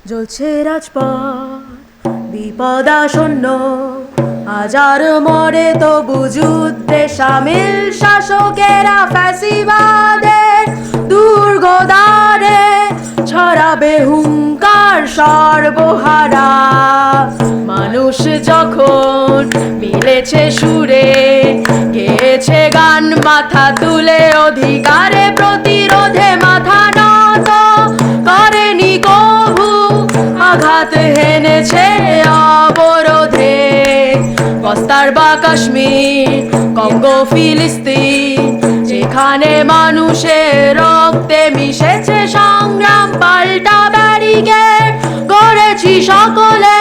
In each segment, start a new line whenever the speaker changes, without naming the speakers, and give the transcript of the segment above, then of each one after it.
জ্বলছে রাজপথ বিপদাশূন্য, হাজার মরে তবু যুদ্ধে সামিল শাসকেরা ফ্যাসিবাদের দুর্গদ্বারে ছড়াবে হুঙ্কার সর্বহারা। মানুষ যখন মিলেছে সুরে, গেয়েছে গান মাথা তুলে, অধিকারে প্রতিরোধে মাথা নত করেনি কভু, আঘাত হেনেছে অবরোধে। বস্তার বা কাশ্মীর, কঙ্গো ফিলিস্তিন, যেখানে মানুষের রক্তে মিশেছে সংগ্রাম, পাল্টা ব্যারিকেড করেছি সকলে,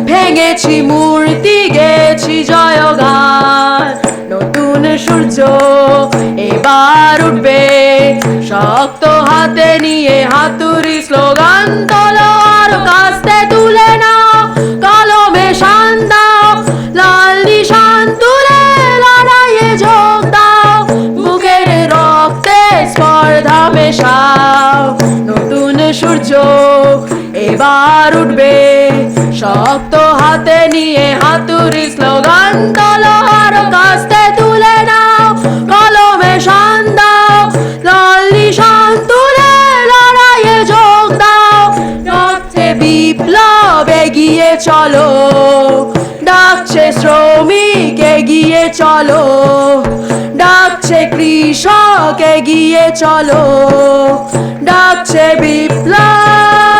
ভেঙেছি মূর্তি, গেছি জয়গান। নতুন সূর্য এবার উঠবে, শক্ত হাতে নিয়ে হাতুড়ি স্লোগান তোলো, আর কাস্তে তুলে নাও কলমে শান দাও, লাল নিশান তুলে লড়াইয়ে যোগ দাও, বুকের রক্তে স্পর্ধা মেশাও। নতুন সূর্য এবার উঠবে, শক্ত হাতে নিয়ে হাতুড়ি স্লোগান তোলো, আর কাস্তে তুলে নাও কলমে শান দাও, লাল নিশান তুলে লড়াইয়ে যোগ দাও। ডাকছে বিপ্লব, এগিয়ে চলো, ডাকছে শ্রমিক, এগিয়ে চলো, ডাকছে কৃষক, এগিয়ে চলো, ডাকছে বিপ্লব।